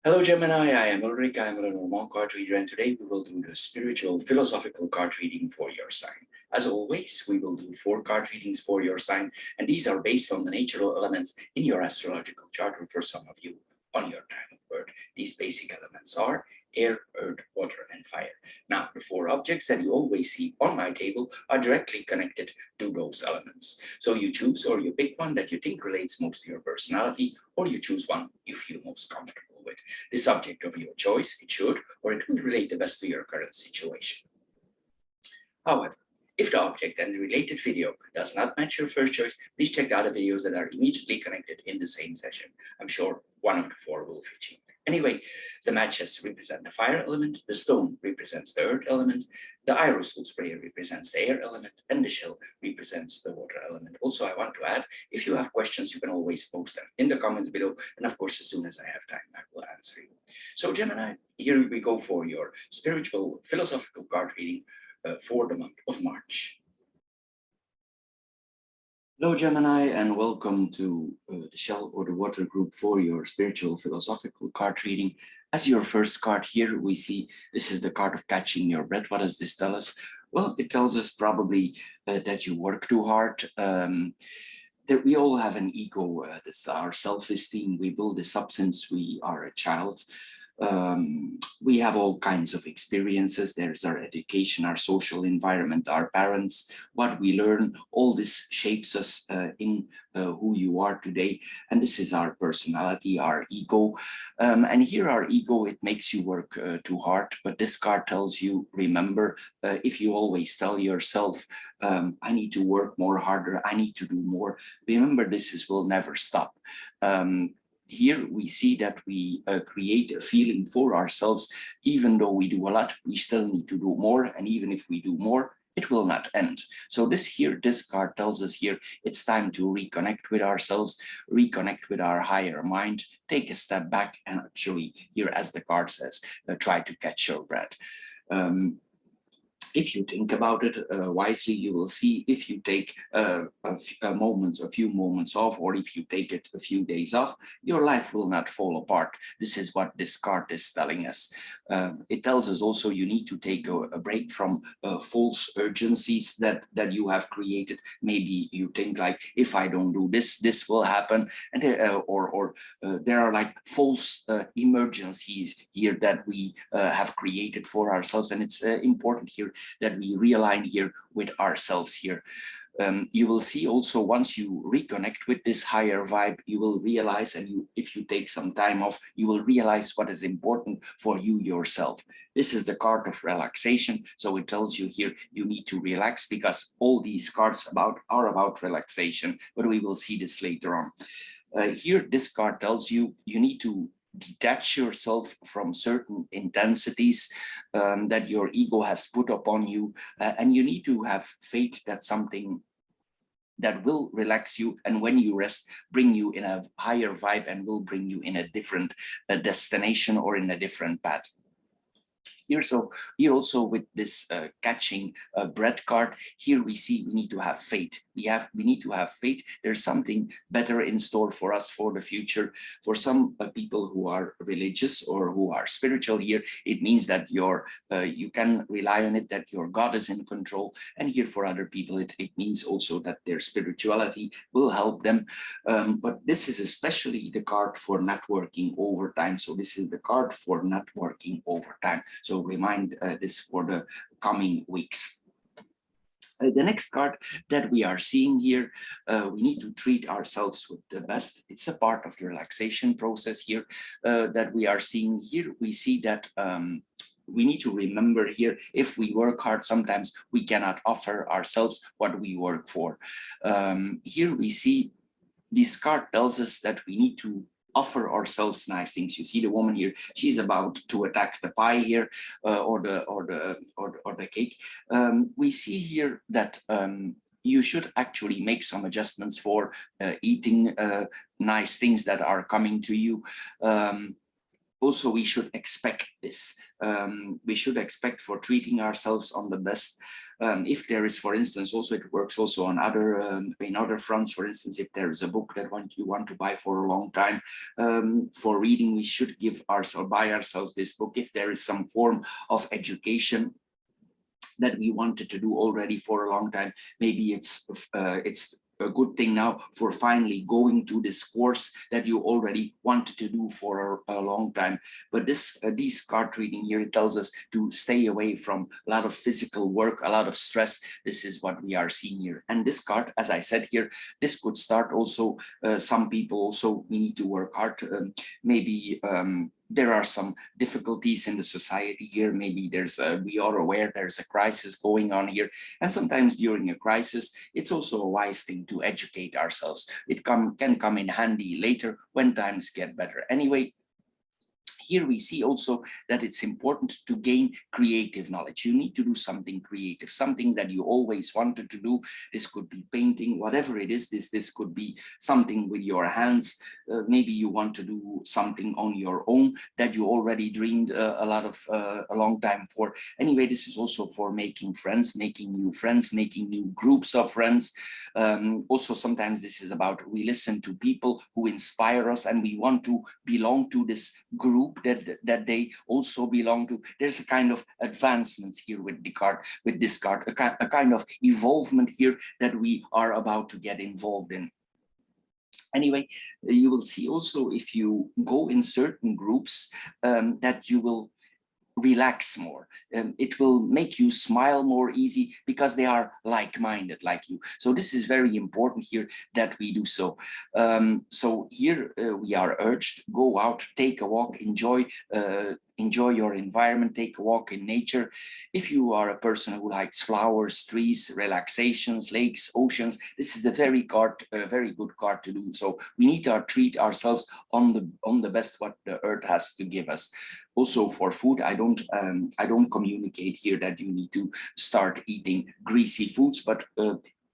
Hello, Gemini. I am Ulrich. I am a Lenormand card reader, and today we will do the spiritual philosophical card reading for your sign. As always, we will do 4 card readings for your sign, and these are based on the natural elements in your astrological chart, or for some of you, on your time of birth. These basic elements are air, earth, water, and fire. Now, the 4 objects that you always see on my table are directly connected to those elements. So you choose or you pick one that you think relates most to your personality, or you choose one you feel most comfortable with. The subject of your choice, it should or it will relate the best to your current situation. However, if the object and the related video does not match your first choice, please check the other videos that are immediately connected in the same session. I'm sure one of the 4 will fit you. Anyway, the matches represent the fire element, the stone represents the earth element, the aerosol spray represents the air element, and the shell represents the water element. Also, I want to add, if you have questions, you can always post them in the comments below, and of course, as soon as I have time, I will answer you. So Gemini, here we go for your spiritual philosophical card reading for the month of March. Hello, Gemini, and welcome to the shell or the water group for your spiritual philosophical card reading. As your first card here, we see this is the card of catching your breath. What does this tell us? Well, it tells us probably that you work too hard, that we all have an ego. This is our self-esteem. We build this up since we are a child. We have all kinds of experiences. There's our education, our social environment, our parents, what we learn. All this shapes us in who you are today. And this is our personality, our ego. And here our ego, it makes you work too hard. But this card tells you, remember, if you always tell yourself, I need to work more harder, I need to do more, remember this will never stop. Here we see that we create a feeling for ourselves. Even though we do a lot, we still need to do more. And even if we do more, it will not end. So this card tells us here, it's time to reconnect with ourselves, reconnect with our higher mind, take a step back, and actually here, as the card says, try to catch your breath. If you think about it wisely, you will see if you take a few moments off, or if you take it a few days off, your life will not fall apart. This is what this card is telling us. It tells us also you need to take a break from false urgencies that you have created. Maybe you think like, if I don't do this, this will happen. And there are like false emergencies here that we have created for ourselves. And it's important here that we realign here with ourselves here. You will see also, once you reconnect with this higher vibe, you will realize, and if you take some time off, you will realize what is important for you yourself. This is the card of relaxation. So it tells you here, you need to relax, because all these cards are about relaxation, but we will see this later on. Here, this card tells you, you need to detach yourself from certain intensities that your ego has put upon you, and you need to have faith that something that will relax you, and when you rest, bring you in a higher vibe and will bring you in a different destination or in a different path. Here also with this catching breath card, here we see we need to have faith. We need to have faith. There's something better in store for us for the future. For some people who are religious or who are spiritual here, it means that you can rely on it, that your God is in control. And here for other people, it means also that their spirituality will help them. But this is especially the card for networking over time. So this is the card for networking over time. So remind this for the coming weeks. The next card that we are seeing here, we need to treat ourselves with the best. It's a part of the relaxation process here that we are seeing here. We see that we need to remember here, if we work hard, sometimes we cannot offer ourselves what we work for. Here we see this card tells us that we need to offer ourselves nice things. You see the woman here, she's about to attack the pie here, or the cake. We see here that you should actually make some adjustments for eating nice things that are coming to you. also we should expect this. We should expect for treating ourselves on the best. If there is, for instance, also it works also on other in other fronts. For instance, if there is a book that you want to buy for a long time for reading, we should buy ourselves this book. If there is some form of education that we wanted to do already for a long time, maybe it's a good thing now for finally going to this course that you already wanted to do for a long time. But these card reading here, it tells us to stay away from a lot of physical work, a lot of stress. This is what we are seeing here. And this card, as I said here, this could start also, some people also, we need to work hard. Maybe there are some difficulties in the society here. Maybe we are aware there's a crisis going on here. And sometimes during a crisis, it's also a wise thing to educate ourselves. It can come in handy later when times get better. Anyway, here we see also that it's important to gain creative knowledge. You need to do something creative, something that you always wanted to do. This could be painting, whatever it is. This could be something with your hands. Maybe you want to do something on your own that you already dreamed a long time for. Anyway, this is also for making friends, making new groups of friends. Also, sometimes this is about, we listen to people who inspire us and we want to belong to this group that they also belong to. There's a kind of advancements here with this card, a kind of evolvement here that we are about to get involved in. Anyway, you will see also, if you go in certain groups, that you will relax more. It will make you smile more easy because they are like-minded like you. So this is very important here that we do so. So here we are urged, go out, take a walk, enjoy your environment, take a walk in nature. If you are a person who likes flowers, trees, relaxations, lakes, oceans, this is a very good card to do. So we need to treat ourselves on the best what the earth has to give us. Also for food, I don't communicate here that you need to start eating greasy foods, but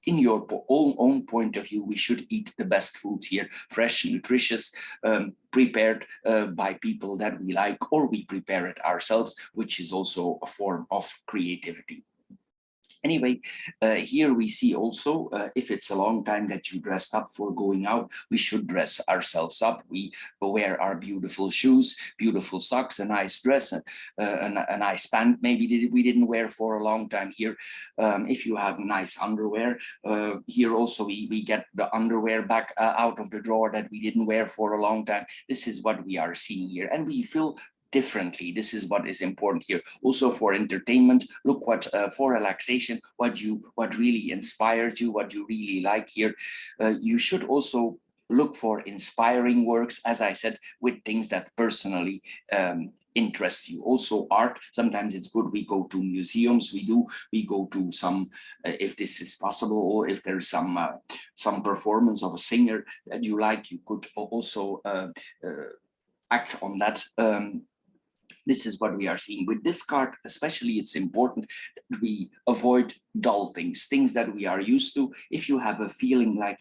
in your own point of view, we should eat the best foods here, fresh, nutritious, prepared by people that we like, or we prepare it ourselves, which is also a form of creativity. Anyway, here we see also, if it's a long time that you dressed up for going out, we should dress ourselves up. We wear our beautiful shoes, beautiful socks, a nice dress, a nice pant maybe we didn't wear for a long time here. If you have nice underwear, here also we get the underwear back out of the drawer that we didn't wear for a long time. This is what we are seeing here, and we feel differently. This is what is important here. Also for entertainment, look what for relaxation, what really inspired you, what you really like here. You should also look for inspiring works, as I said, with things that personally interest you. Also art, sometimes it's good. We go to museums, we go to some, if this is possible, or if there's some performance of a singer that you like, you could also act on that. This is what we are seeing with this card. Especially, it's important that we avoid dull things that we are used to. If you have a feeling like,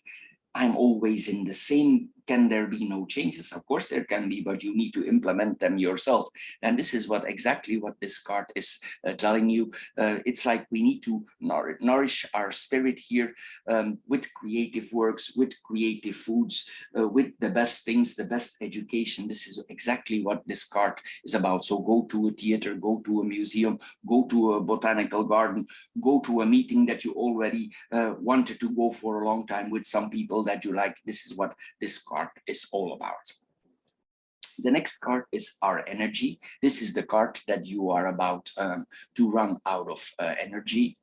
I'm always in the same, can there be no changes? Of course there can be, but you need to implement them yourself. And this is exactly what this card is telling you. It's like we need to nourish our spirit here with creative works, with creative foods, with the best things, the best education. This is exactly what this card is about. So go to a theater, go to a museum, go to a botanical garden, go to a meeting that you already wanted to go for a long time with some people that you like. This is what this card is all about. The next card is our energy. This is the card that you are about to run out of energy.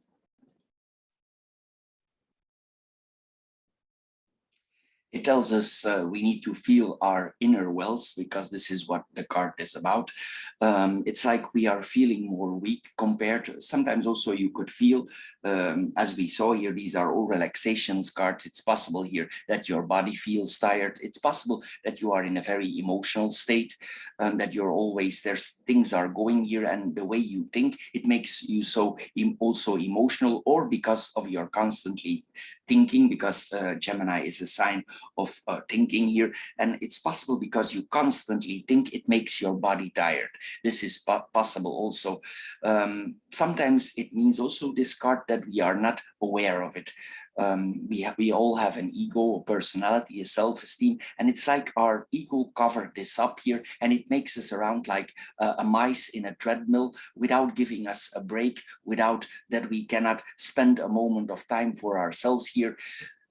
It tells us we need to feel our inner wells, because this is what the card is about. It's like we are feeling more weak compared to, sometimes also you could feel, as we saw here, these are all relaxations cards. It's possible here that your body feels tired. It's possible that you are in a very emotional state, that you're always, there's things are going here, and the way you think, it makes you so also emotional, or because of your constantly thinking, because Gemini is a sign of thinking here. And it's possible because you constantly think, it makes your body tired. This is possible also. Sometimes it means also discard that we are not aware of it. We all have an ego, a personality, a self-esteem, and it's like our ego covered this up here, and it makes us around like a mice in a treadmill without giving us a break, without that we cannot spend a moment of time for ourselves here.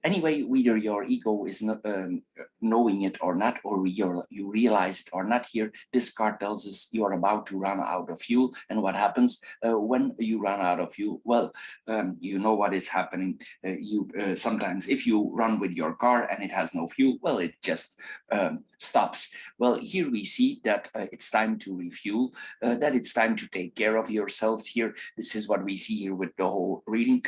Anyway, whether your ego is not knowing it or not, or you realize it or not here, this card tells us you are about to run out of fuel. And what happens when you run out of fuel? Well, you know what is happening. Sometimes if you run with your car and it has no fuel, well, it just stops. Well, here we see that it's time to refuel, that it's time to take care of yourselves here. This is what we see here with the whole reading.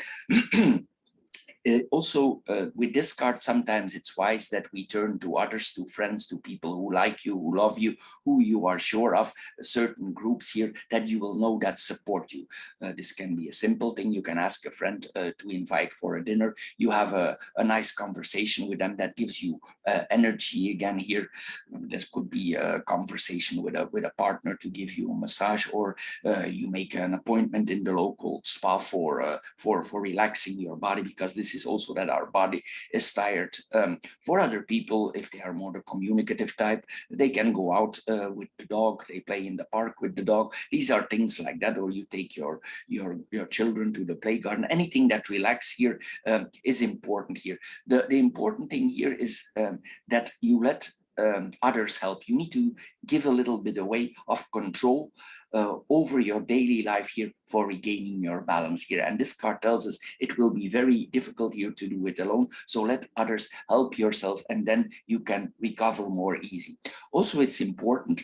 Also, with this card, sometimes it's wise that we turn to others, to friends, to people who like you, who love you, who you are sure of, certain groups here that you will know that support you. This can be a simple thing. You can ask a friend to invite for a dinner. You have a nice conversation with them that gives you energy again here. This could be a conversation with a partner to give you a massage, or you make an appointment in the local spa for relaxing your body, because this is also that our body is tired. For other people, if they are more the communicative type, they can go out with the dog, they play in the park with the dog. These are things like that, or you take your children to the playground. Anything that relax here is important here. The important thing here is that you let others help. You need to give a little bit away of control over your daily life here for regaining your balance here. And this card tells us it will be very difficult here to do it alone. So let others help yourself, and then you can recover more easy. Also, it's important,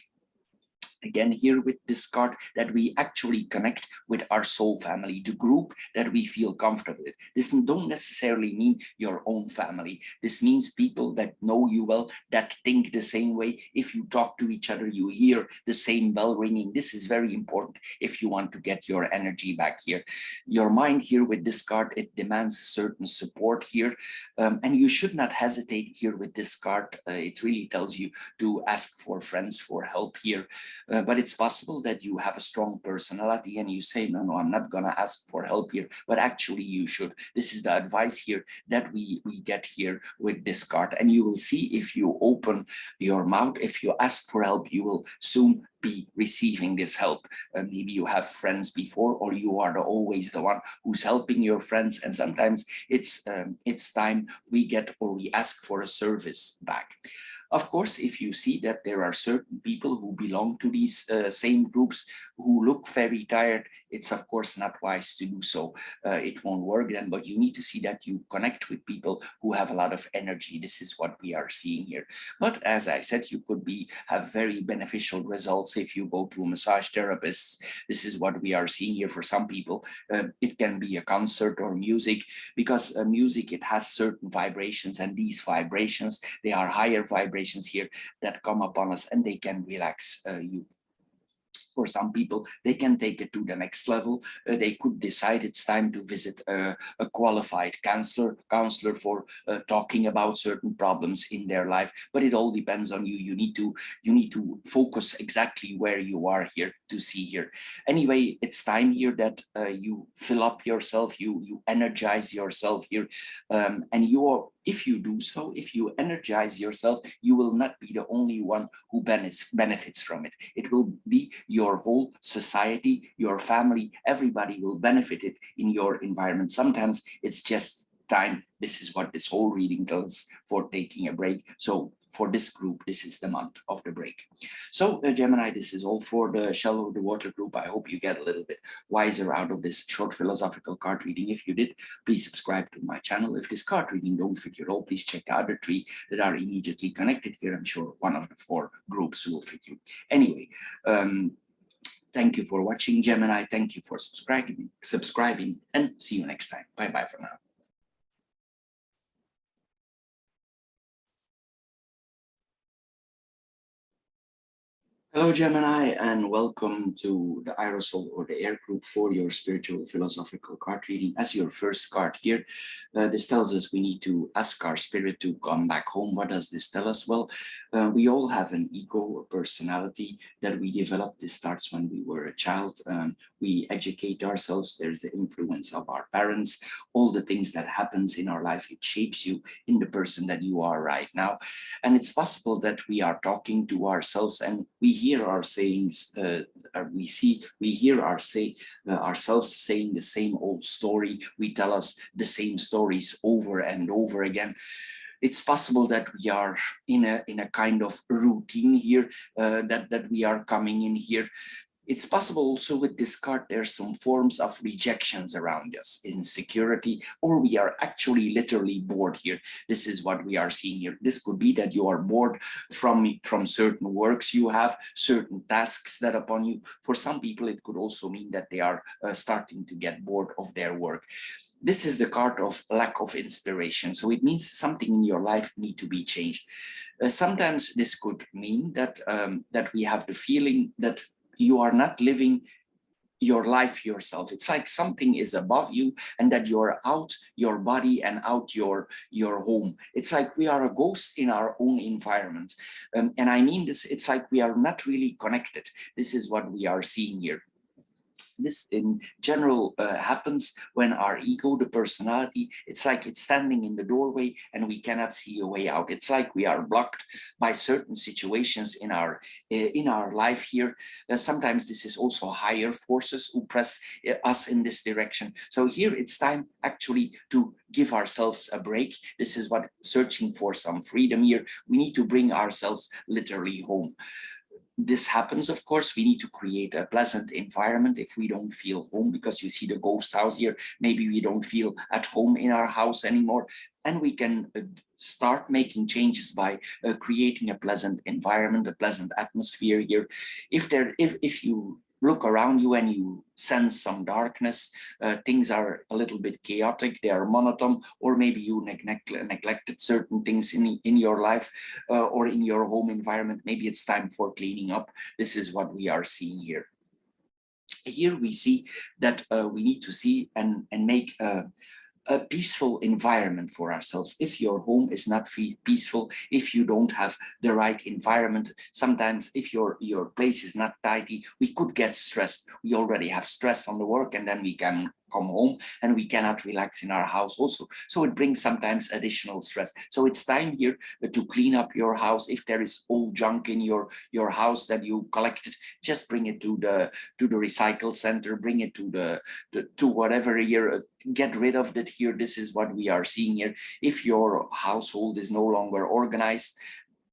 again here with this card, that we actually connect with our soul family, the group that we feel comfortable with. This don't necessarily mean your own family. This means people that know you well, that think the same way. If you talk to each other, you hear the same bell ringing. This is very important if you want to get your energy back here. Your mind here with this card, it demands certain support here, and you should not hesitate here with this card. It really tells you to ask for friends for help here. But it's possible that you have a strong personality and you say, no, I'm not going to ask for help here, but actually you should. This is the advice here that we get here with this card. And you will see, if you open your mouth, if you ask for help, you will soon be receiving this help. Maybe you have friends before, or you are always the one who's helping your friends. And sometimes it's time we get, or we ask for a service back. Of course, if you see that there are certain people who belong to these same groups who look very tired, it's of course not wise to do so. It won't work then, but you need to see that you connect with people who have a lot of energy. This is what we are seeing here. But as I said, you could have very beneficial results if you go to a massage therapist. This is what we are seeing here for some people. It can be a concert or music, because music, it has certain vibrations, and these vibrations, they are higher vibrations here that come upon us, and they can relax you. For some people, they can take it to the next level. They could decide it's time to visit a qualified counselor for talking about certain problems in their life. But it all depends on you. You need to focus exactly where you are here to see here. Anyway, it's time here that you fill up yourself, you energize yourself here, and if you do so, if you energize yourself, you will not be the only one who benefits from it. It will be your whole society, your family, everybody will benefit it in your environment. Sometimes it's just time. This is what this whole reading tells for taking a break. So for this group, this is the month of the break. So Gemini, this is all for the Shallow the Water group. I hope you get a little bit wiser out of this short philosophical card reading. If you did, please subscribe to my channel. If this card reading don't fit your role, please check the other three that are immediately connected here. I'm sure one of the 4 groups will fit you. Anyway, thank you for watching, Gemini. Thank you for subscribing, and see you next time. Bye-bye for now. Hello, Gemini, and welcome to the Aerosol or the Air Group for your spiritual philosophical card reading. As your first card here, this tells us we need to ask our spirit to come back home. What does this tell us? Well, we all have an ego, a personality that we develop. This starts when we were a child. We educate ourselves. There's the influence of our parents. All the things that happens in our life, it shapes you in the person that you are right now. And it's possible that we are talking to ourselves and we hear our sayings, we hear ourselves saying the same old story. We tell us the same stories over and over again. It's possible that we are in a kind of routine here, that we are coming in here. It's possible also with this card, there's some forms of rejections around us, insecurity, or we are actually literally bored here. This is what we are seeing here. This could be that you are bored from certain works you have, certain tasks that upon you. For some people, it could also mean that they are starting to get bored of their work. This is the card of lack of inspiration. So it means something in your life need to be changed. Sometimes this could mean that, that we have the feeling that you are not living your life yourself. It's like something is above you and that you're out your body and out your home. It's like we are a ghost in our own environment. And I mean this, it's like we are not really connected. This is what we are seeing here. This in general happens when our ego, the personality, it's like it's standing in the doorway and we cannot see a way out. It's like we are blocked by certain situations in our life here. Sometimes this is also higher forces who press us in this direction. So here it's time actually to give ourselves a break. This is what searching for some freedom here. We need to bring ourselves literally home. This happens, of course, we need to create a pleasant environment if we don't feel home, because you see the ghost house here, maybe we don't feel at home in our house anymore. And we can start making changes by creating a pleasant environment, a pleasant atmosphere here. If you look around you and you sense some darkness, things are a little bit chaotic, they are monotone, or maybe you neglected certain things in your life or in your home environment, maybe it's time for cleaning up. This is what we are seeing here. Here we see that we need to see and make a peaceful environment for ourselves. If your home is not peaceful, if you don't have the right environment, sometimes if your place is not tidy, we could get stressed. We already have stress on the work, and then we can come home and we cannot relax in our house also. So it brings sometimes additional stress. So it's time here to clean up your house. If there is old junk in your house that you collected, just bring it to the recycle center, bring it to whatever here, get rid of it here. This is what we are seeing here. If your household is no longer organized,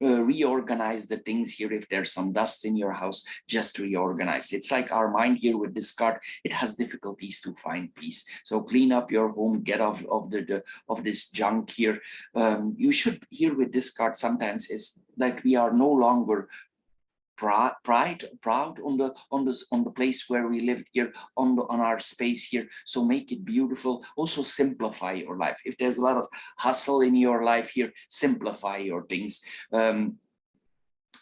reorganize the things here. If there's some dust in your house, just reorganize. It's like our mind here with this card, it has difficulties to find peace. So clean up your home, get off of this junk here. You should here with this card sometimes is that we are no longer proud on the place where we lived here, on our space here. So make it beautiful. Also simplify your life. If there's a lot of hustle in your life here, simplify your things.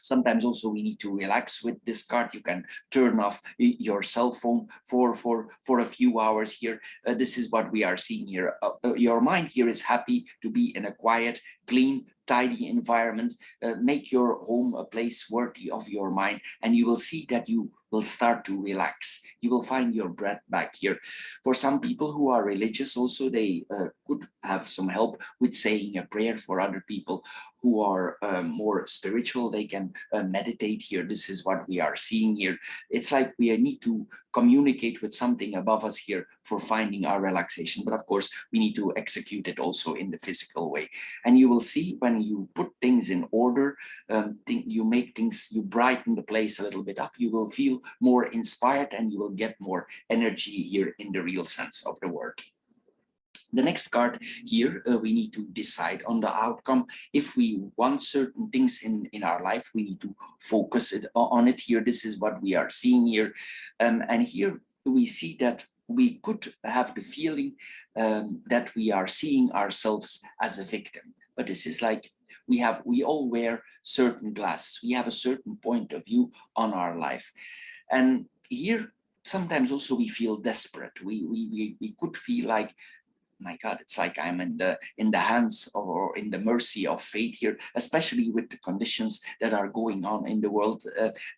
Sometimes also we need to relax with this card. You can turn off your cell phone for a few hours here. This is what we are seeing here. Your mind here is happy to be in a quiet, clean, tidy environment. Make your home a place worthy of your mind, and you will see that you will start to relax. You will find your breath back here. For some people who are religious also, they could have some help with saying a prayer. For other people who are more spiritual, they can meditate here. This is what we are seeing here. It's like we need to communicate with something above us here for finding our relaxation. But of course, we need to execute it also in the physical way. And you will see when you put things in order, you make things, you brighten the place a little bit up, you will feel more inspired and you will get more energy here in the real sense of the word. The next card here, we need to decide on the outcome. If we want certain things in our life, we need to focus on it here. This is what we are seeing here. And here we see that we could have the feeling that we are seeing ourselves as a victim. But this is like we all wear certain glasses. We have a certain point of view on our life. And here, sometimes also we feel desperate. We could feel like, my God, it's like I'm in the hands or in the mercy of fate here, especially with the conditions that are going on in the world,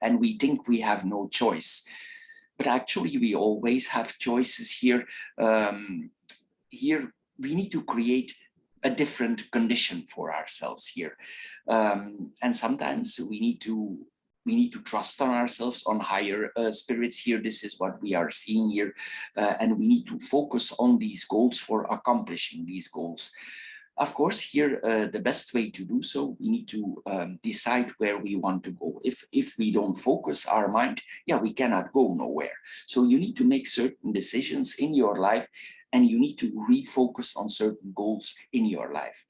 and we think we have no choice. But actually, we always have choices here. Here, we need to create a different condition for ourselves here, and sometimes we need to trust on ourselves, on higher spirits here. This is what we are seeing here. And we need to focus on these goals for accomplishing these goals. Of course, here, the best way to do so, we need to decide where we want to go. If we don't focus our mind, yeah, we cannot go nowhere. So you need to make certain decisions in your life, and you need to refocus on certain goals in your life.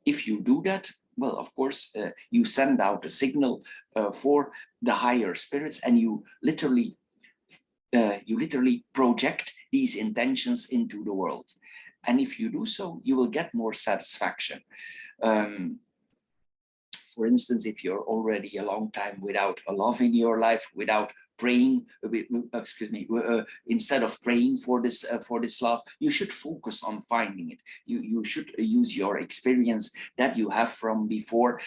If you do that, well, of course, you send out a signal for the higher spirits, and you literally project these intentions into the world. And if you do so, you will get more satisfaction. For instance, if you're already a long time without a love in your life, without praying, instead of praying for this love, you should focus on finding it. You should use your experience that you have from before.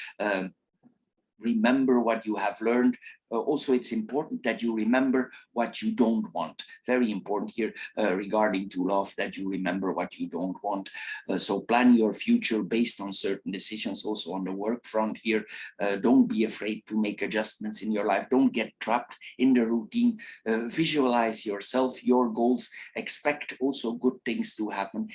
Remember what you have learned. Also, it's important that you remember what you don't want. Very important here regarding to love, that you remember what you don't want. So plan your future based on certain decisions. Also on the work front here, don't be afraid to make adjustments in your life. Don't get trapped in the routine. Visualize yourself, your goals. Expect also good things to happen.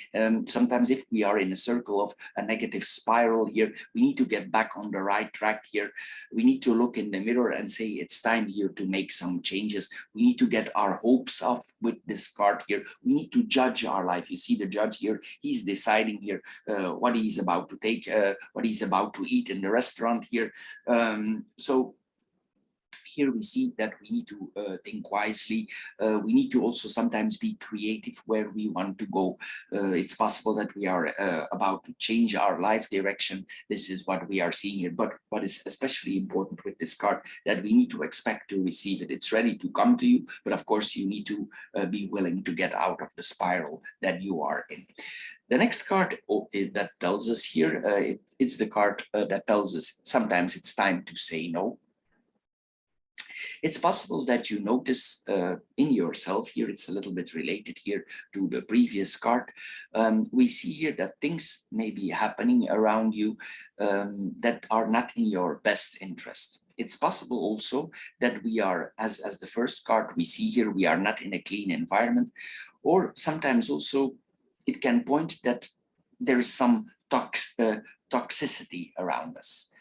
Sometimes if we are in a circle of a negative spiral here, we need to get back on the right track here. We need to look in the mirror and say, it's time here to make some changes. We need to get our hopes up with this card here. We need to judge our life. You see the judge here, he's deciding here what he's about to take, what he's about to eat in the restaurant here. So here we see that we need to think wisely. We need to also sometimes be creative where we want to go. It's possible that we are about to change our life direction. This is what we are seeing here. But what is especially important with this card, that we need to expect to receive it. It's ready to come to you, but of course you need to be willing to get out of the spiral that you are in. The next card that tells us here, it's the card that tells us sometimes it's time to say no. It's possible that you notice in yourself here, it's a little bit related here to the previous card. We see here that things may be happening around you that are not in your best interest. It's possible also that we are, as the first card we see here, we are not in a clean environment, or sometimes also it can point that there is some toxicity around us.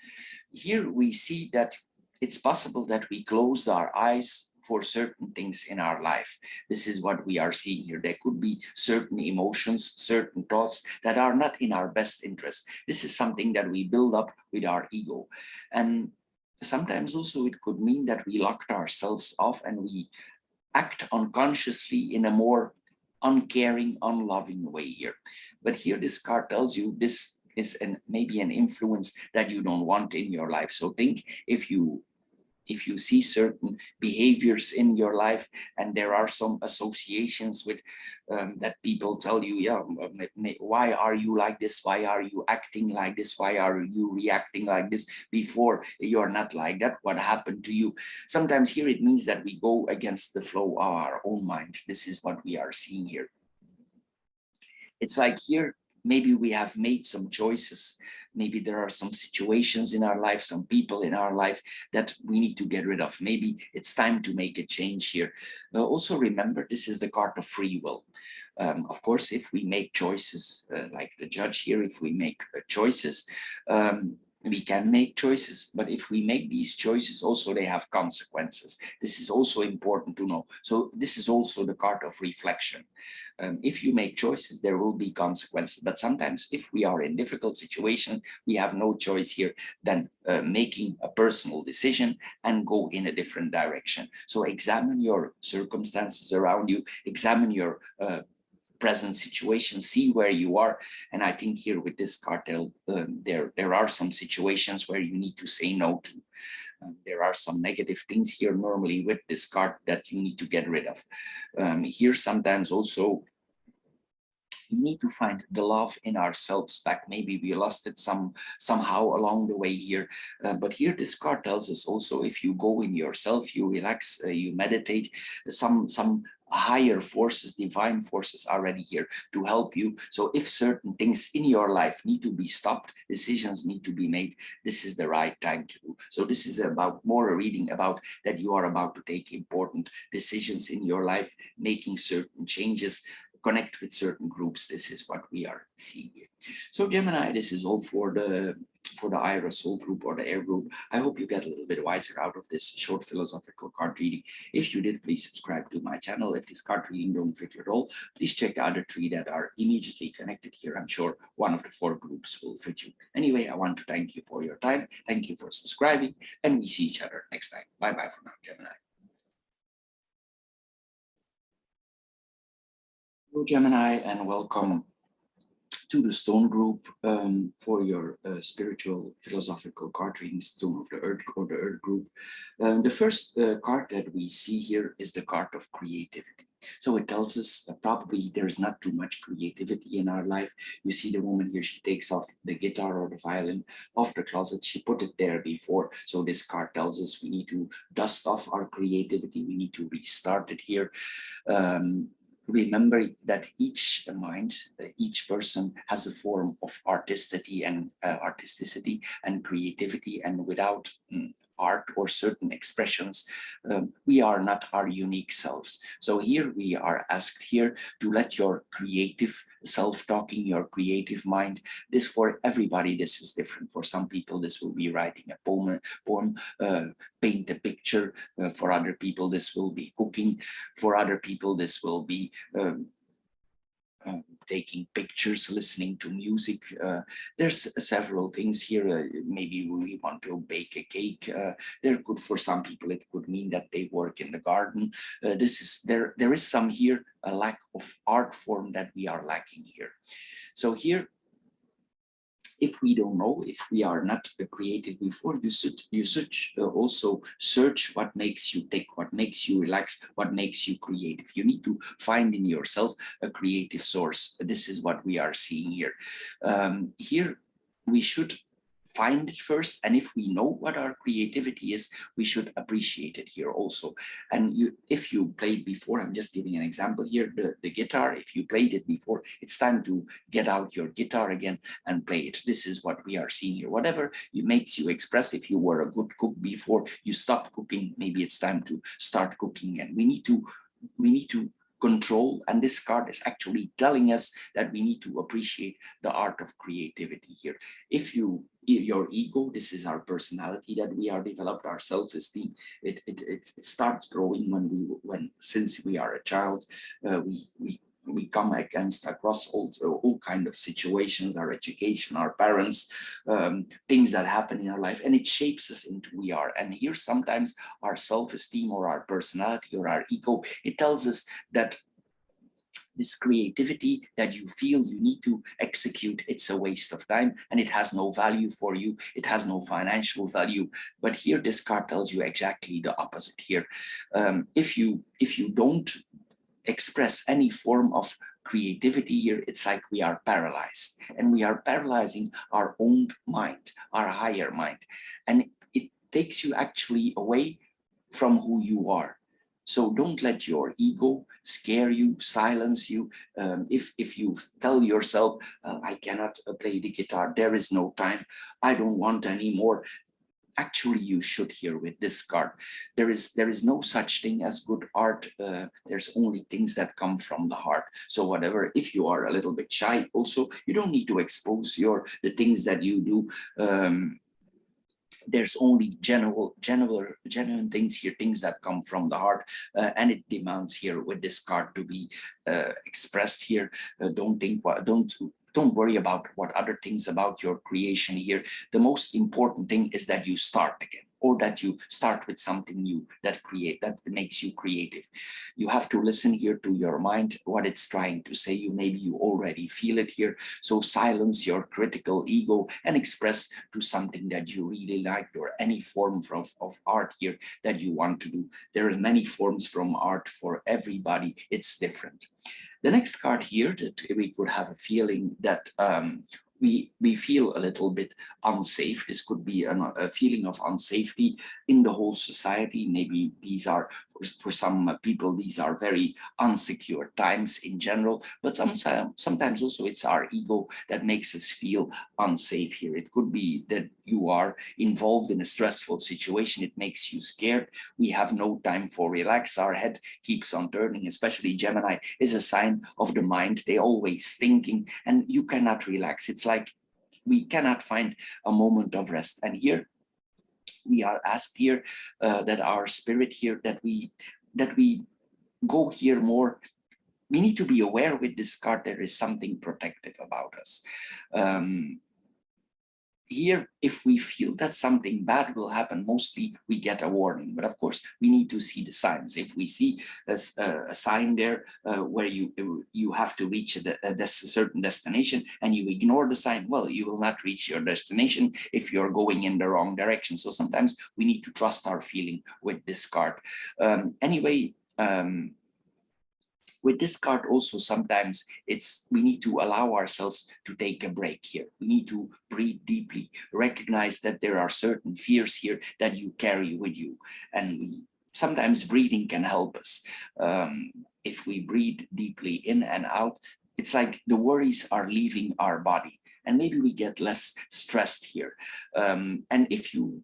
Here we see that it's possible that we closed our eyes for certain things in our life. This is what we are seeing here. There could be certain emotions, certain thoughts that are not in our best interest. This is something that we build up with our ego. And sometimes also it could mean that we locked ourselves off and we act unconsciously in a more uncaring, unloving way here. But here this card tells you this is maybe an influence that you don't want in your life. So think, if you see certain behaviors in your life and there are some associations with that people tell you, yeah, why are you like this? Why are you acting like this? Why are you reacting like this? Before you're not like that. What happened to you? Sometimes here it means that we go against the flow of our own mind. This is what we are seeing here. It's like here, maybe we have made some choices. Maybe there are some situations in our life, some people in our life that we need to get rid of. Maybe it's time to make a change here. Also remember, this is the card of free will. Of course, if we make choices, like the judge here, if we make choices, we can make choices, but if we make these choices, also they have consequences. This is also important to know. So this is also the card of reflection. If you make choices, there will be consequences. But sometimes if we are in difficult situations, we have no choice here than making a personal decision and go in a different direction. So examine your circumstances around you, examine your present situation, see where you are. And I think here with this card, there are some situations where you need to say no to. There are some negative things here normally with this card that you need to get rid of. Here sometimes also we need to find the love in ourselves back. Maybe we lost it somehow along the way here. But here this card tells us also, if you go in yourself, you relax, you meditate, some higher forces, divine forces are already here to help you. So if certain things in your life need to be stopped, decisions need to be made, this is the right time to do. So this is about more a reading about that you are about to take important decisions in your life, making certain changes, connect with certain groups. This is what we are seeing here. So Gemini, this is all for the Aerosol group or the air group. I hope you get a little bit wiser out of this short philosophical card reading. If you did, please subscribe to my channel. If this card reading don't fit you at all, please check the other three that are immediately connected here. I'm sure one of the 4 groups will fit you. Anyway, I want to thank you for your time. Thank you for subscribing, and we see each other next time. Bye-bye for now, Gemini. Hello, Gemini, and welcome to the Stone group for your spiritual philosophical card reading, Stone of the Earth or the Earth group. The first card that we see here is the card of creativity. So it tells us that probably there's not too much creativity in our life. You see the woman here, she takes off the guitar or the violin off the closet. She put it there before. So this card tells us we need to dust off our creativity. We need to restart it here. Remember that each mind, each person has a form of artisticity and creativity, and without art or certain expressions, we are not our unique selves. So here we are asked here to let your creative self-talking, your creative mind, this for everybody, this is different. For some people, this will be writing a poem, paint a picture. For other people, this will be cooking. For other people, this will be taking pictures, listening to music. There's several things here. Maybe we want to bake a cake. There could, for some people, it could mean that they work in the garden. There is some here, a lack of art form that we are lacking here. So here, if we don't know, if we are not creative before, you should also search what makes you tick, what makes you relax, what makes you creative. You need to find in yourself a creative source. This is what we are seeing here. Here we should find it first, and if we know what our creativity is, we should appreciate it here also. And if you played before, I'm just giving an example here, the guitar, if you played it before, it's time to get out your guitar again and play it. This is what we are seeing here. Whatever makes you express. If you were a good cook before, you stopped cooking, maybe it's time to start cooking. And we need to control, and this card is actually telling us that we need to appreciate the art of creativity here. If your ego, this is our personality that we are developed, our self-esteem, it starts growing since we are a child. We come across all kind of situations, our education, our parents, things that happen in our life, and it shapes us into who we are. And here sometimes our self-esteem or our personality or our ego, it tells us that this creativity that you feel you need to execute, it's a waste of time and it has no value for you. It has no financial value. But here this card tells you exactly the opposite here. If you don't express any form of creativity here, it's like we are paralyzed, and we are paralyzing our own mind, our higher mind, and it takes you actually away from who you are. So don't let your ego scare you, silence you. If you tell yourself, I cannot play the guitar, there is no time, I don't want anymore. Actually, you should hear with this card. There is no such thing as good art. There's only things that come from the heart. So whatever, if you are a little bit shy also, you don't need to expose the things that you do. There's only genuine things here, things that come from the heart, and it demands here with this card to be expressed here. Don't worry about what other things about your creation here. The most important thing is that you start again. or that you start with something new that makes you creative. You have to listen here to your mind, what it's trying to say. Maybe you already feel it here. So silence your critical ego and express to something that you really like, or any form of art here that you want to do. There are many forms from art for everybody. It's different. The next card here, that we could have a feeling that we feel a little bit unsafe. This could be a feeling of unsafety in the whole society. Maybe these are, for some people, these are very unsecure times in general, but sometimes also it's our ego that makes us feel unsafe here. It could be that you are involved in a stressful situation. It makes you scared. We have no time for relax. Our head keeps on turning. Especially Gemini is a sign of the mind. They always thinking, and you cannot relax. It's like we cannot find a moment of rest. And here we are asked here that our spirit here, that we go here more. We need to be aware with this card. There is something protective about us. Here, if we feel that something bad will happen, mostly we get a warning. But of course, we need to see the signs. If we see a sign there where you have to reach a certain destination and you ignore the sign, well, you will not reach your destination if you're going in the wrong direction. So sometimes we need to trust our feeling with this card. Anyway, with this card also, sometimes we need to allow ourselves to take a break here. We need to breathe deeply, recognize that there are certain fears here that you carry with you. And sometimes breathing can help us. If we breathe deeply in and out, it's like the worries are leaving our body, and maybe we get less stressed here. And if you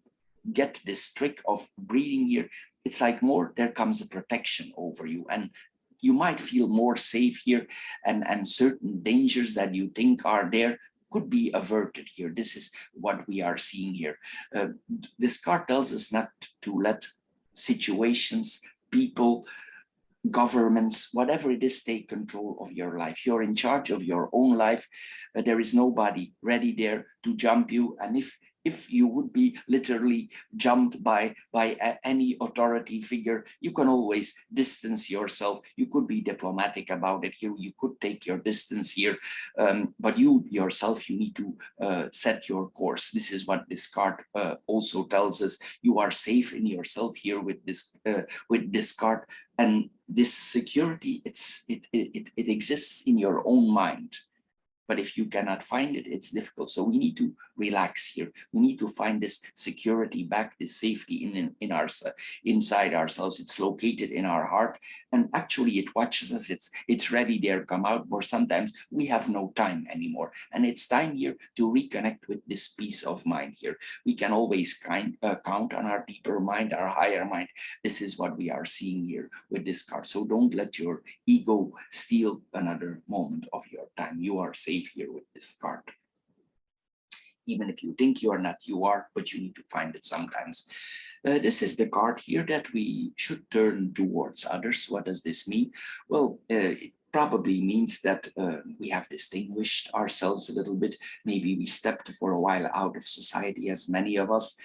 get this trick of breathing here, it's like there comes a protection over you, and you might feel more safe here, and certain dangers that you think are there could be averted here. This is what we are seeing here. This card tells us not to let situations, people, governments, whatever it is, take control of your life. You're in charge of your own life. There is nobody ready there to jump you. And if you would be literally jumped by any authority figure, you can always distance yourself. You could be diplomatic about it here. You could take your distance here, but you yourself, you need to set your course. This is what this card also tells us. You are safe in yourself here with this card, and this security, it exists in your own mind. But if you cannot find it, it's difficult. So we need to relax here. We need to find this security back, this safety inside ourselves. It's located in our heart, and actually it watches us. It's ready there, come out. Or sometimes we have no time anymore, and it's time here to reconnect with this peace of mind here. We can always count on our deeper mind, our higher mind. This is what we are seeing here with this card. So don't let your ego steal another moment of your time. You are safe here with this card. Even if you think you are not, you are, but you need to find it sometimes. This is the card here that we should turn towards others. What does this mean? Well, it probably means that we have distinguished ourselves a little bit. Maybe we stepped for a while out of society, as many of us.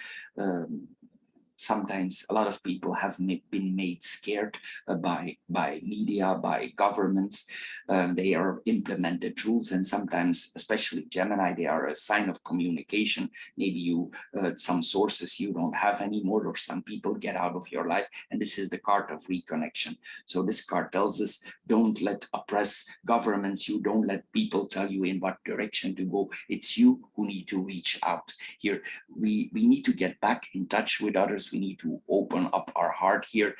Sometimes a lot of people have been made scared by media, by governments. They are implemented rules, and sometimes, especially Gemini, they are a sign of communication. Maybe you some sources you don't have anymore, or some people get out of your life, and this is the card of reconnection. So this card tells us, don't let oppress governments. You don't let people tell you in what direction to go. It's you who need to reach out here. We need to get back in touch with others. We need to open up our heart here.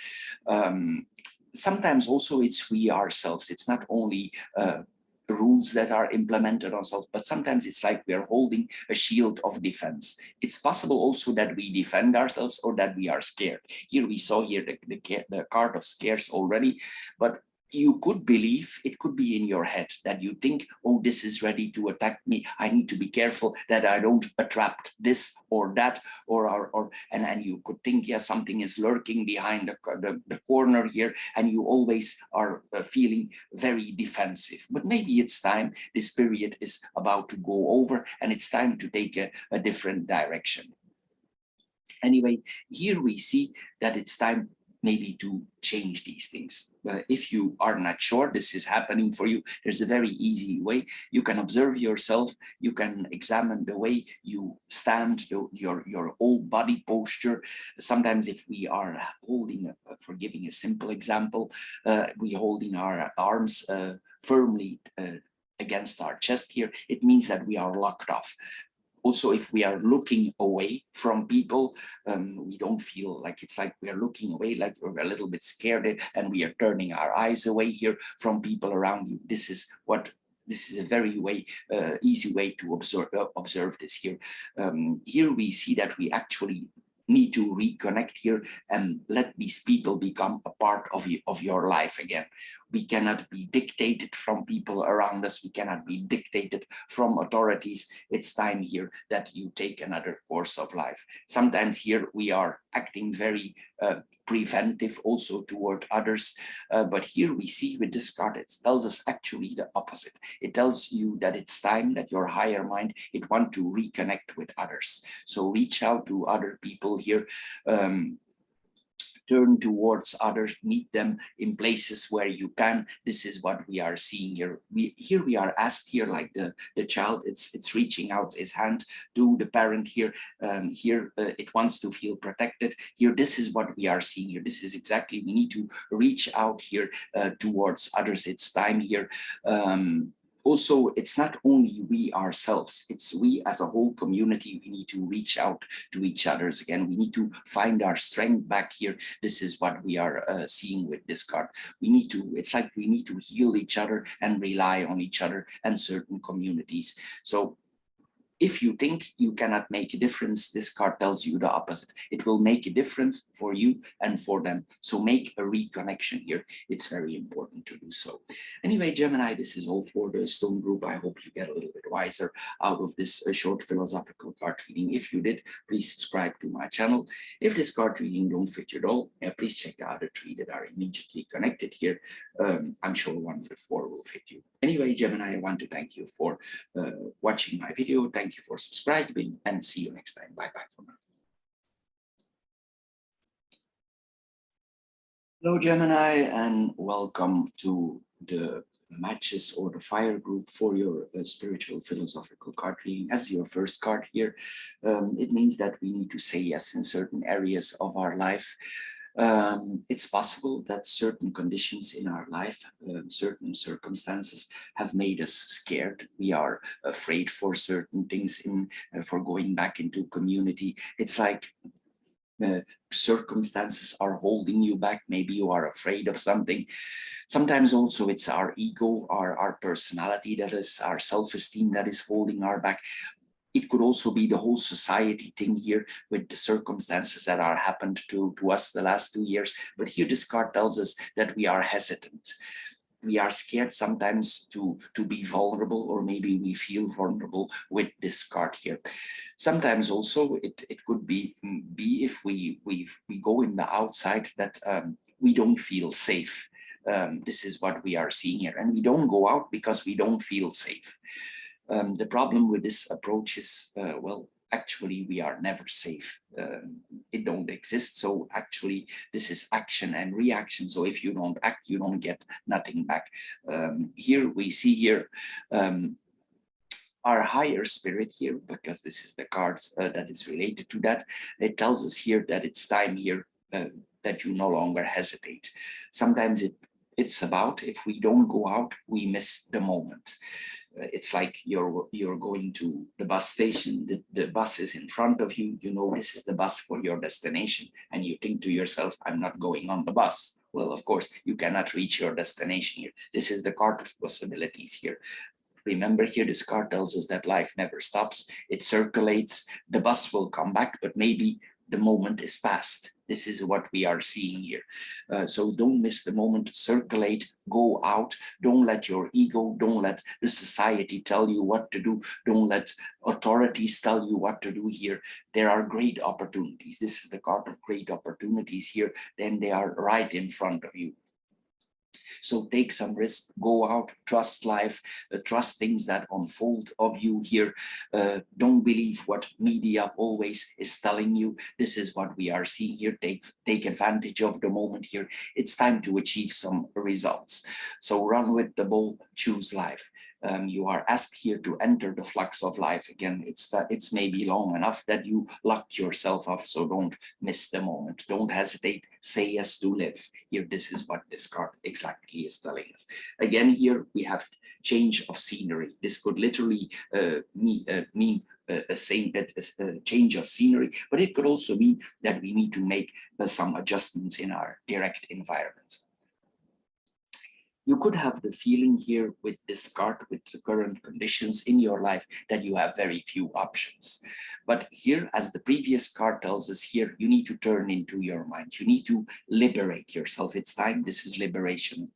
Sometimes also it's we ourselves. It's not only rules that are implemented on ourselves, but sometimes it's like we are holding a shield of defense. It's possible also that we defend ourselves or that we are scared. Here we saw here the card of scares already, but you could believe, it could be in your head that you think, oh, this is ready to attack me. I need to be careful that I don't attract this or that, and you could think, yeah, something is lurking behind the corner here, and you always are feeling very defensive. But maybe it's time, this period is about to go over, and it's time to take a different direction. Anyway, here we see that it's time maybe to change these things. If you are not sure this is happening for you, there's a very easy way. You can observe yourself, you can examine the way you stand, your whole body posture. Sometimes if we are holding, for giving a simple example, we holding our arms firmly against our chest here, it means that we are locked off. Also, if we are looking away from people, we don't feel like, it's like we are looking away, like we're a little bit scared and we are turning our eyes away here from people around you. This is a very easy way to observe this here. Here we see that we actually need to reconnect here and let these people become a part of your life again. We cannot be dictated from people around us. We cannot be dictated from authorities. It's time here that you take another course of life. Sometimes here we are acting very preventive also toward others. But here we see with this card, it tells us actually the opposite. It tells you that it's time that your higher mind, it wants to reconnect with others. So reach out to other people here. Turn towards others, meet them in places where you can. This is what we are seeing here. We are asked here, like the child, it's reaching out his hand to the parent here. It wants to feel protected. Here, this is what we are seeing here. This is exactly, we need to reach out here towards others. It's time here. Also, it's not only we ourselves, it's we as a whole community. We need to reach out to each other's again. We need to find our strength back here. This is what we are seeing with this card. We need to, it's like we need to heal each other and rely on each other and certain communities. So if you think you cannot make a difference, this card tells you the opposite. It will make a difference for you and for them. So make a reconnection here. It's very important to do so. Anyway, Gemini, this is all for the Stone Group. I hope you get a little bit wiser out of this short philosophical card reading. If you did, please subscribe to my channel. If this card reading don't fit you at all, please check the other three that are immediately connected here. I'm sure one of the four will fit you. Anyway, Gemini, I want to thank you for watching my video. Thank you for subscribing and see you next time. Bye bye for now. Hello, Gemini, and welcome to the matches or the fire group for your spiritual philosophical card reading. As your first card here, it means that we need to say yes in certain areas of our life. It's possible that certain conditions in our life, certain circumstances have made us scared. We are afraid for certain things for going back into community. It's like circumstances are holding you back. Maybe you are afraid of something. Sometimes also it's our ego, our personality, that is our self-esteem that is holding our back. It could also be the whole society thing here with the circumstances that are happened to us the last 2 years. But here this card tells us that we are hesitant. We are scared sometimes to be vulnerable, or maybe we feel vulnerable with this card here. Sometimes also it could be if we go in the outside that we don't feel safe. This is what we are seeing here. And we don't go out because we don't feel safe. The problem with this approach is, well, actually, we are never safe. It don't exist. So actually, this is action and reaction. So if you don't act, you don't get nothing back. Here we see here our higher spirit here, because this is the cards that is related to that. It tells us here that it's time here that you no longer hesitate. Sometimes it's about, if we don't go out, we miss the moment. It's like you're going to the bus station, the bus is in front of you, you know this is the bus for your destination, and you think to yourself, I'm not going on the bus. Well, of course, you cannot reach your destination here. This is the card of possibilities here. Remember here, this card tells us that life never stops. It circulates, the bus will come back, but maybe the moment is past. This is what we are seeing here. So don't miss the moment, circulate, go out. Don't let your ego, don't let the society tell you what to do. Don't let authorities tell you what to do here. There are great opportunities. This is the card of great opportunities here. Then they are right in front of you. So take some risk, go out, trust life, trust things that unfold of you here. Don't believe what media always is telling you. This is what we are seeing here. Take advantage of the moment here. It's time to achieve some results. So run with the ball, choose life. You are asked here to enter the flux of life again. It's maybe long enough that you locked yourself off, so don't miss the moment. Don't hesitate, say yes to live. Here, this is what this card exactly is telling us. Again, here we have change of scenery. This could literally mean a change of scenery, but it could also mean that we need to make some adjustments in our direct environment. You could have the feeling here with this card, with the current conditions in your life, that you have very few options. But here, as the previous card tells us here, you need to turn into your mind. You need to liberate yourself. It's time. This is liberation.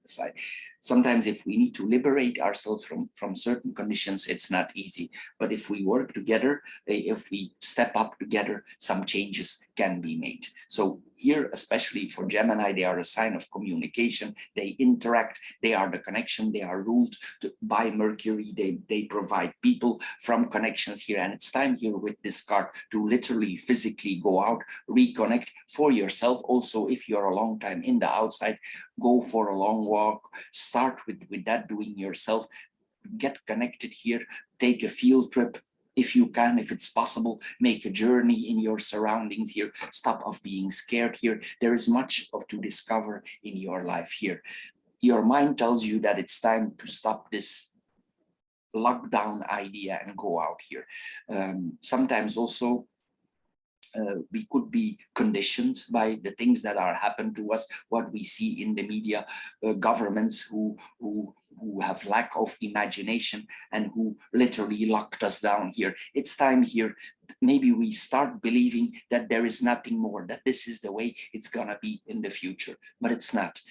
Sometimes if we need to liberate ourselves from certain conditions, it's not easy. But if we work together, if we step up together, some changes can be made. So here, especially for Gemini, they are a sign of communication. They interact. They are the connection. They are ruled by Mercury. They provide people from connections here. And it's time here with this card to literally physically go out, reconnect for yourself. Also, if you're a long time in the outside, go for a long walk. Start with that doing yourself. Get connected here. Take a field trip. If you can, if it's possible, make a journey in your surroundings here. Stop of being scared here. There is much to discover in your life here. Your mind tells you that it's time to stop this lockdown idea and go out here. Sometimes also we could be conditioned by the things that are happened to us, what we see in the media, governments who have lack of imagination and who literally locked us down here. It's time here, maybe we start believing that there is nothing more, that this is the way it's gonna be in the future, but it's not.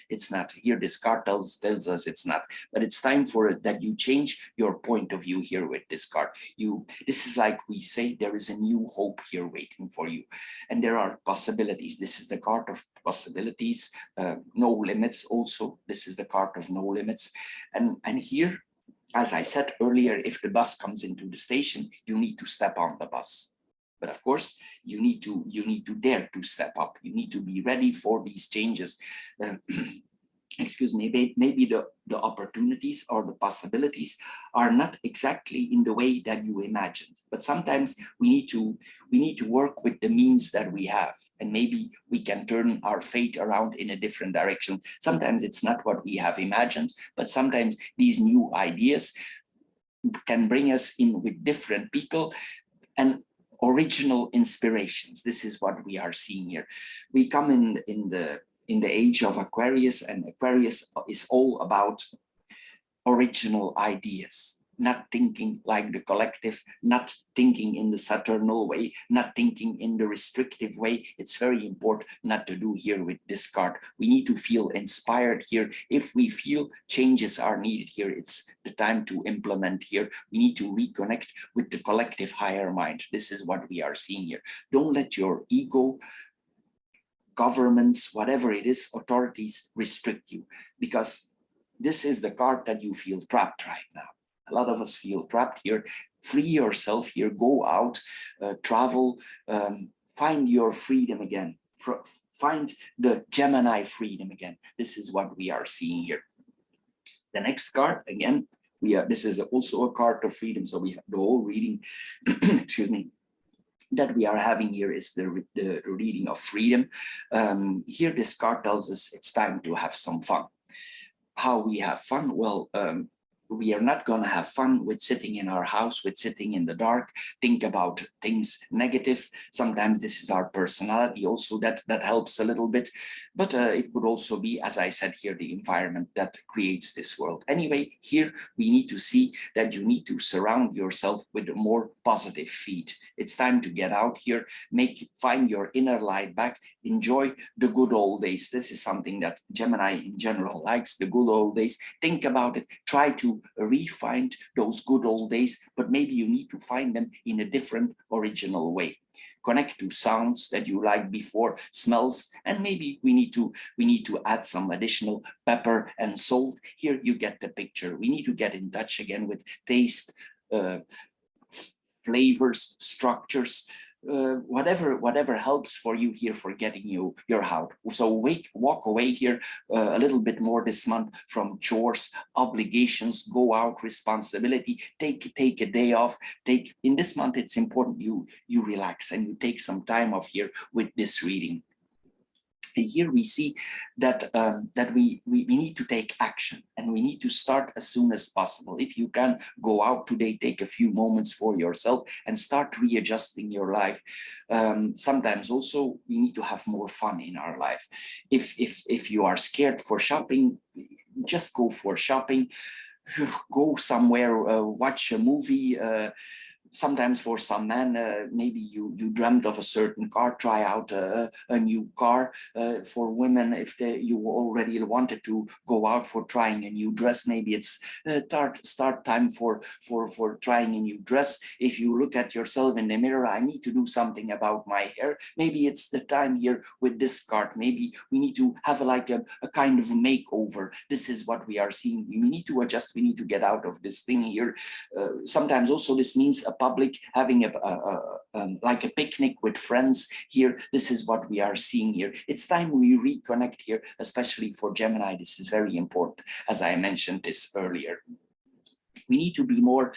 Here this card tells us it's not, but it's time for it that you change your point of view here with this card. This is like we say, there is a new hope here waiting for you, and there are possibilities. This is the card of possibilities, no limits. Also, this is the card of no limits, and here, as I said earlier, if the bus comes into the station, you need to step on the bus. But of course, you need to dare to step up. You need to be ready for these changes. Excuse me, maybe the opportunities or the possibilities are not exactly in the way that you imagined. But sometimes we need to work with the means that we have, and maybe we can turn our fate around in a different direction. Sometimes it's not what we have imagined, but sometimes these new ideas can bring us in with different people and original inspirations. This is what we are seeing here. We come in the age of Aquarius, and Aquarius is all about original ideas, not thinking like the collective, not thinking in the Saturnal way, not thinking in the restrictive way. It's very important not to do here with this card. We need to feel inspired here. If we feel changes are needed here, it's the time to implement here. We need to reconnect with the collective higher mind. This is what we are seeing here. Don't let your ego, governments, whatever it is, authorities restrict you, because this is the card that you feel trapped right now. A lot of us feel trapped here. Free yourself here, go out, travel, find your freedom again, find the Gemini freedom again. This is what we are seeing here. The next card, again, this is also a card of freedom. So we have the whole reading, excuse me, that we are having here is the reading of freedom. Here this card tells us it's time to have some fun. How we have fun? Well, we are not going to have fun with sitting in our house, with sitting in the dark, think about things negative. Sometimes this is our personality also that helps a little bit, but it could also be, as I said here, the environment that creates this world. Anyway, here we need to see that you need to surround yourself with a more positive feed. It's time to get out here, find your inner light back, enjoy the good old days. This is something that Gemini in general likes, the good old days. Think about it, try to re-find those good old days, but maybe you need to find them in a different original way. connect to sounds that you like before, smells, and maybe we need to add some additional pepper and salt. Here you get the picture. We need to get in touch again with taste, flavors, structures, whatever helps for you here for getting your out. So walk away here a little bit more this month from chores, obligations, go out, responsibility, take a day off. In this month, it's important you relax and you take some time off here with this reading. Here we see that we need to take action, and we need to start as soon as possible. If you can go out today, take a few moments for yourself and start readjusting your life. Sometimes also we need to have more fun in our life. If you are scared for shopping, just go for shopping. Go somewhere, watch a movie. Sometimes for some men, maybe you dreamt of a certain car, try out a new car. For women, if you already wanted to go out for trying a new dress, maybe it's start time for trying a new dress. If you look at yourself in the mirror, I need to do something about my hair. Maybe it's the time here with this card. Maybe we need to have like a kind of makeover. This is what we are seeing. We need to adjust. We need to get out of this thing here. Sometimes also this means a public having like a picnic with friends here. This is what we are seeing here. It's time we reconnect here, especially for Gemini. This is very important, as I mentioned this earlier. We need to be more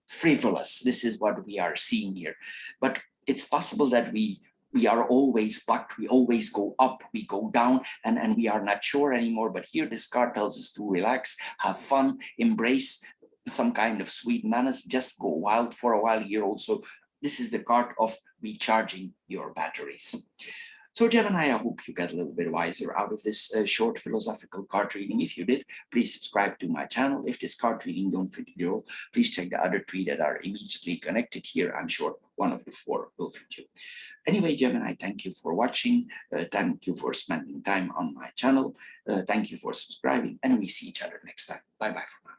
frivolous. This is what we are seeing here. But it's possible that we are always bucked, we always go up, we go down, and we are not sure anymore. But here this card tells us to relax, have fun, embrace some kind of sweet manners, just go wild for a while here also. This is the card of recharging your batteries. So Gemini, I hope you get a little bit wiser out of this short philosophical card reading. If you did, please subscribe to my channel. If this card reading don't fit your, please check the other three that are immediately connected here. I'm sure one of the four will fit you. Anyway, Gemini, thank you for watching. Thank you for spending time on my channel. Thank you for subscribing, and we see each other next time. Bye-bye for now.